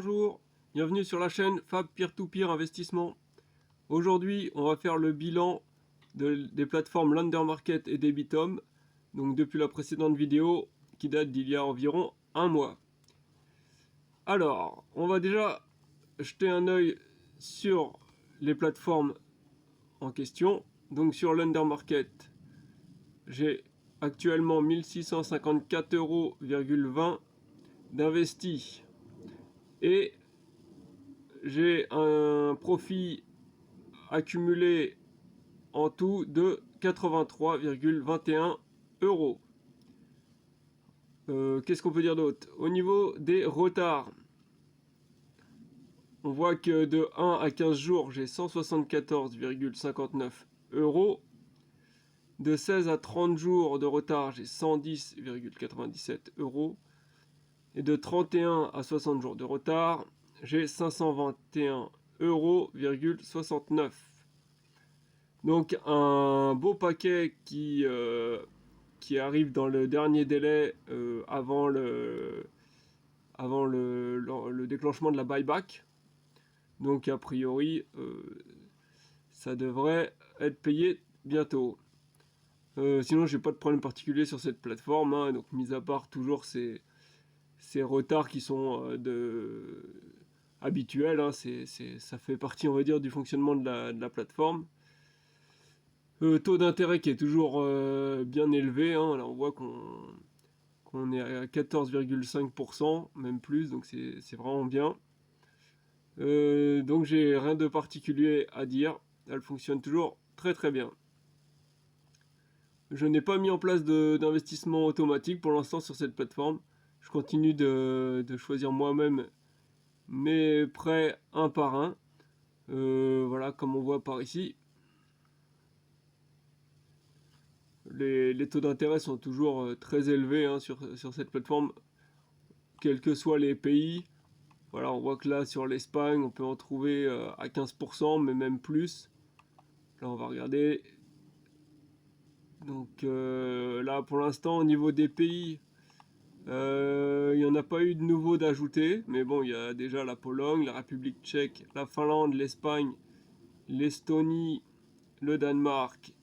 Bonjour, bienvenue sur la chaîne Fab Peer-to-Peer Investissement. Aujourd'hui, on va faire le bilan des plateformes Lender Market et Debitum, donc depuis la précédente vidéo qui date d'il y a environ un mois. Alors, on va déjà jeter un œil sur les plateformes en question. Donc sur Lender Market, j'ai actuellement 1654,20 € d'investis et j'ai un profit accumulé en tout de 83,21 €. Qu'est-ce qu'on peut dire d'autre? Au niveau des retards, on voit que de 1 à 15 jours, j'ai 174,59 €. De 16 à 30 jours de retard, j'ai 110,97 €. Et de 31 à 60 jours de retard, j'ai 521,69 €. Donc un beau paquet qui arrive dans le dernier délai avant le déclenchement de la buyback. Donc a priori, ça devrait être payé bientôt. Sinon, j'ai pas de problème particulier sur cette plateforme, hein, donc mis à part toujours ces retards qui sont habituels, hein, ça fait partie, on va dire, du fonctionnement de la plateforme. Taux d'intérêt qui est toujours bien élevé, hein. Là on voit qu'on est à 14,5%, même plus, donc c'est vraiment bien. Donc j'ai rien de particulier à dire, elle fonctionne toujours très très bien. Je n'ai pas mis en place d'investissement automatique pour l'instant sur cette plateforme. Je continue de choisir moi-même mes prêts un par un. Voilà, comme on voit par ici. Les taux d'intérêt sont toujours très élevés, hein, sur cette plateforme, quels que soient les pays. Voilà, on voit que là, sur l'Espagne, on peut en trouver à 15%, mais même plus. Là, on va regarder. Donc là, pour l'instant, au niveau des pays, il n'y en a pas eu de nouveau d'ajouter. Mais bon, il y a déjà la Pologne, la République tchèque, la Finlande, l'Espagne, l'Estonie, le Danemark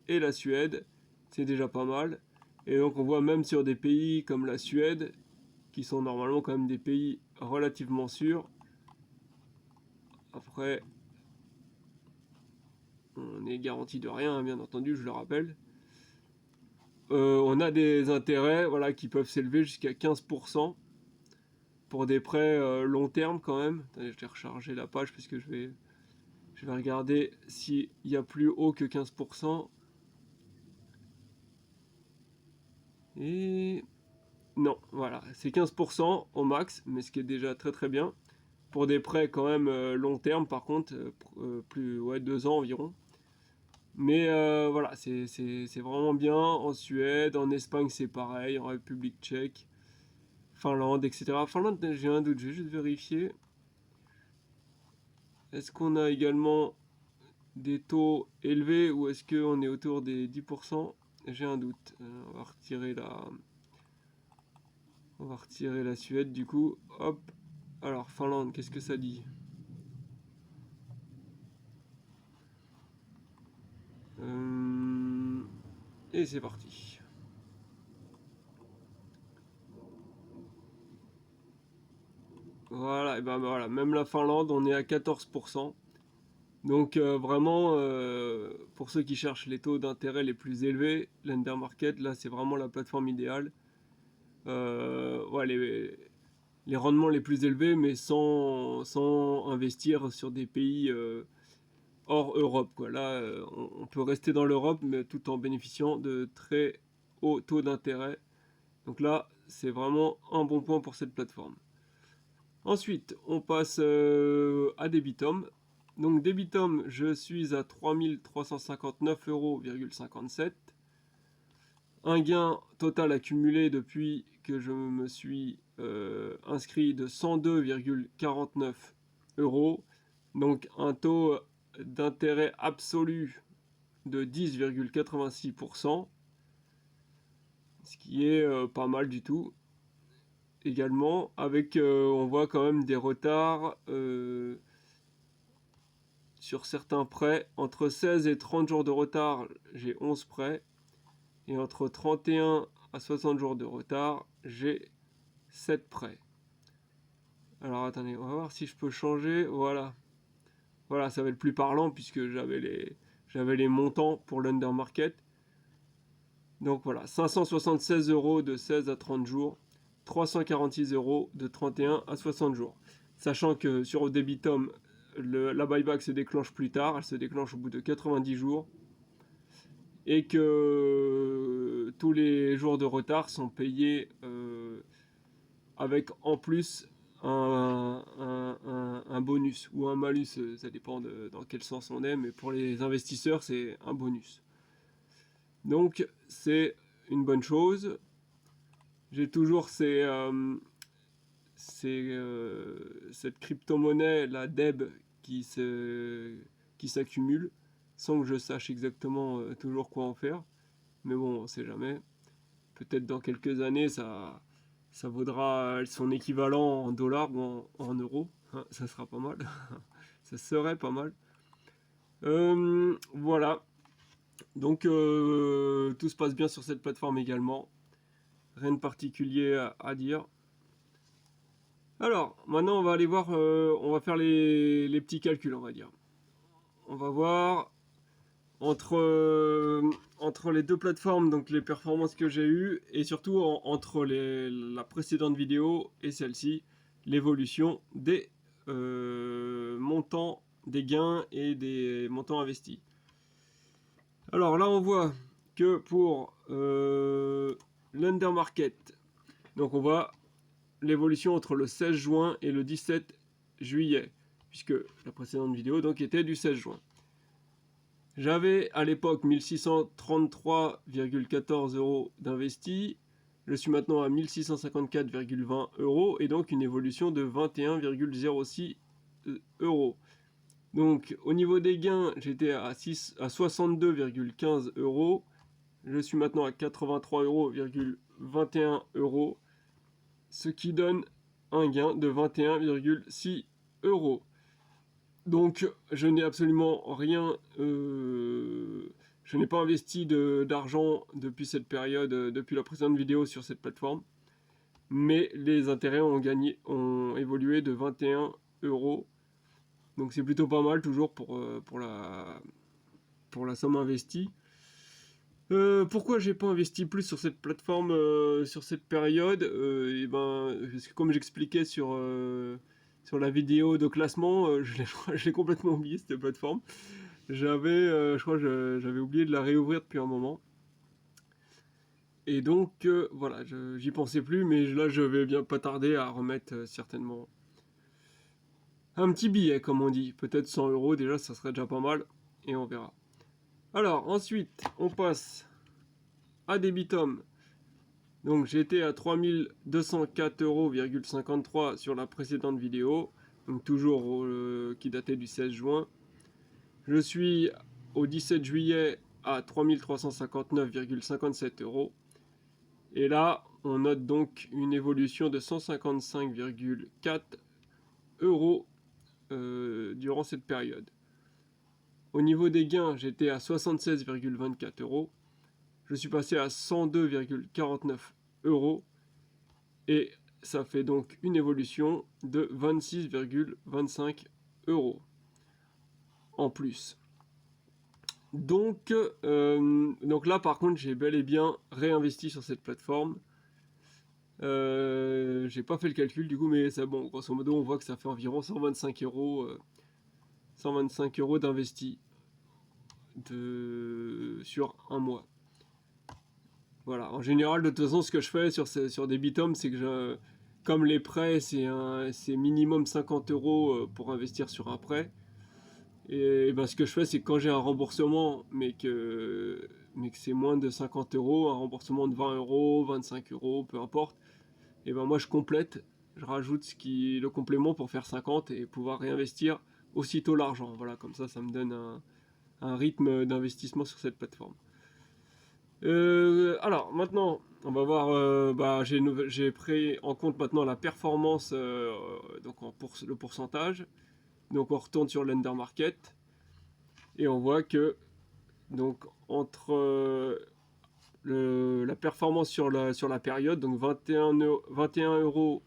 et la Suède. C'est déjà pas mal. Et donc on voit même sur des pays comme la Suède, qui sont normalement quand même des pays relativement sûrs. Après, on n'est garanti de rien, hein, bien entendu, je le rappelle. On a des intérêts, voilà, qui peuvent s'élever jusqu'à 15% pour des prêts long terme quand même. Attendez, je vais recharger la page puisque je vais regarder s'il y a plus haut que 15%. Et non, voilà, c'est 15% au max, mais ce qui est déjà très très bien. Pour des prêts quand même long terme, par contre, ouais, 2 ans environ. Mais voilà, c'est vraiment bien. En Suède, en Espagne, c'est pareil, en République tchèque, Finlande, etc. Finlande, j'ai un doute, je vais juste vérifier. Est-ce qu'on a également des taux élevés ou est-ce qu'on est autour des 10%? J'ai un doute. On va retirer la Suède du coup. Hop. Alors, Finlande, qu'est-ce que ça dit? Et c'est parti. Voilà, et ben voilà, même la Finlande, on est à 14%. Donc vraiment, pour ceux qui cherchent les taux d'intérêt les plus élevés, Lender Market, là c'est vraiment la plateforme idéale. Ouais, les rendements les plus élevés, mais sans investir sur des pays hors Europe, quoi. Là, on peut rester dans l'Europe, mais tout en bénéficiant de très hauts taux d'intérêt. Donc là, c'est vraiment un bon point pour cette plateforme. Ensuite, on passe à Debitum. Donc Debitum, je suis à 3359,57 €. Un gain total accumulé depuis que je me suis inscrit de 102,49 €. Donc un taux d'intérêt absolu de 10,86%, ce qui est pas mal du tout. également, avec on voit quand même des retards sur certains prêts. Entre 16 et 30 jours de retard, j'ai 11 prêts. Et entre 31 à 60 jours de retard, j'ai 7 prêts. Alors attendez, on va voir si je peux changer. Voilà. Voilà, ça va être plus parlant puisque j'avais les montants pour l'undermarket. Donc voilà, 576 euros de 16 à 30 jours, 346 euros de 31 à 60 jours. Sachant que sur Debitum, la buyback se déclenche plus tard, elle se déclenche au bout de 90 jours. Et que tous les jours de retard sont payés avec en plus un bonus ou un malus, ça dépend dans quel sens on est, mais pour les investisseurs, c'est un bonus. Donc, c'est une bonne chose. J'ai toujours cette crypto-monnaie, la DEB, qui s'accumule, sans que je sache exactement toujours quoi en faire. Mais bon, on sait jamais. Peut-être dans quelques années, ça vaudra son équivalent en dollars ou en euros. Hein, ça sera pas mal. Ça serait pas mal. Voilà. Donc tout se passe bien sur cette plateforme également. Rien de particulier à dire. Alors, maintenant on va aller voir, on va faire les petits calculs, on va dire. On va voir entre les deux plateformes, donc les performances que j'ai eues, et surtout entre la précédente vidéo et celle-ci, l'évolution des montants des gains et des montants investis. Alors là, on voit que pour l'undermarket, donc on voit l'évolution entre le 16 juin et le 17 juillet, puisque la précédente vidéo donc était du 16 juin. J'avais à l'époque 1633,14 euros d'investis. Je suis maintenant à 1654,20 euros et donc une évolution de 21,06 euros. Donc au niveau des gains, j'étais à 62,15 euros. Je suis maintenant à 83,21 euros, ce qui donne un gain de 21,6 euros. Donc je n'ai absolument rien, je n'ai pas investi d'argent depuis cette période, depuis la précédente vidéo sur cette plateforme, mais les intérêts ont évolué de 21 euros, donc c'est plutôt pas mal toujours pour la somme investie. Pourquoi j'ai pas investi plus sur cette plateforme sur cette période et ben, parce que comme j'expliquais sur la vidéo de classement, je l'ai complètement oublié cette plateforme. Je crois que j'avais oublié de la réouvrir depuis un moment. Et donc voilà, j'y pensais plus, mais là je vais bien pas tarder à remettre certainement un petit billet, comme on dit. Peut-être 100 euros déjà, ça serait déjà pas mal. Et on verra. Alors ensuite, on passe à Debitum. Donc j'étais à 3204,53 € sur la précédente vidéo, donc toujours qui datait du 16 juin. Je suis au 17 juillet à 3359,57 €. Et là, on note donc une évolution de 155,4 € durant cette période. Au niveau des gains, j'étais à 76,24 €. Je suis passé à 102,49 € et ça fait donc une évolution de 26,25 € en plus. Donc là par contre j'ai bel et bien réinvesti sur cette plateforme. J'ai pas fait le calcul du coup, mais ça, bon, grosso modo on voit que ça fait environ 125 €, 125 € d'investi sur un mois. Voilà, en général, de toute façon, ce que je fais sur Debitum, c'est que comme les prêts, c'est minimum 50 € pour investir sur un prêt. Et ben, ce que je fais, c'est que quand j'ai un remboursement, mais que c'est moins de 50 €, un remboursement de 20 €, 25 €, peu importe, et ben moi je complète, je rajoute le complément pour faire 50 et pouvoir réinvestir aussitôt l'argent. Voilà, comme ça me donne un rythme d'investissement sur cette plateforme. Alors maintenant, on va voir, bah, j'ai pris en compte maintenant la performance, donc le pourcentage. Donc on retourne sur Lender Market et on voit que donc entre la performance sur la période, donc 21 euros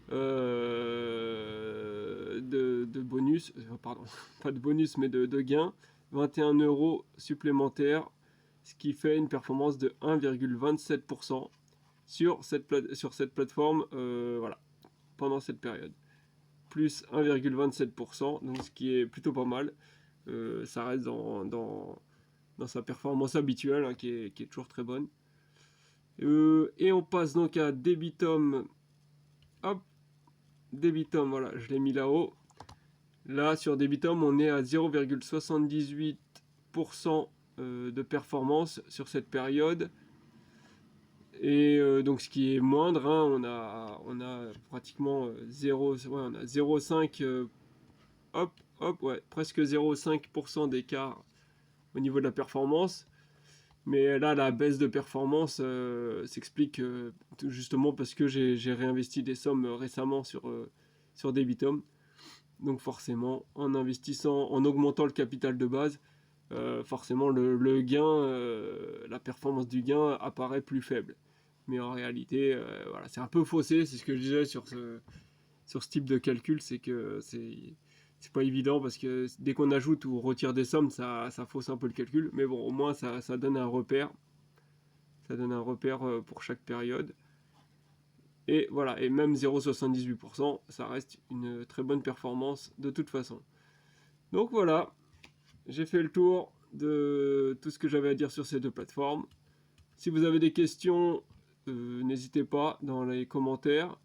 de bonus, pardon, pas de bonus mais de gain, 21 euros supplémentaires, ce qui fait une performance de 1,27% sur cette plateforme, voilà, pendant cette période. Plus 1,27%, donc ce qui est plutôt pas mal. Ça reste dans sa performance habituelle, hein, qui est toujours très bonne. Et on passe donc à Debitum. Hop, Debitum, voilà, je l'ai mis là-haut. Là, sur Debitum, on est à 0,78% de performance sur cette période. Et donc, ce qui est moindre, hein, on a pratiquement 0, ouais, on a 0,5, hop, hop, ouais, presque 0,5% d'écart au niveau de la performance. Mais là, la baisse de performance s'explique justement parce que j'ai réinvesti des sommes récemment sur Debitum. Donc forcément, en investissant, en augmentant le capital de base, forcément le gain, la performance du gain apparaît plus faible. Mais en réalité, voilà, c'est un peu faussé, c'est ce que je disais sur ce type de calcul, c'est que c'est pas évident parce que dès qu'on ajoute ou retire des sommes, ça fausse un peu le calcul. Mais bon, au moins ça donne un repère. Ça donne un repère pour chaque période. Et voilà, et même 0,78%, ça reste une très bonne performance de toute façon. Donc voilà, j'ai fait le tour de tout ce que j'avais à dire sur ces deux plateformes. Si vous avez des questions, n'hésitez pas dans les commentaires.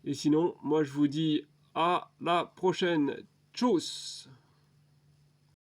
Et sinon, moi je vous dis à la prochaine. Tchuss!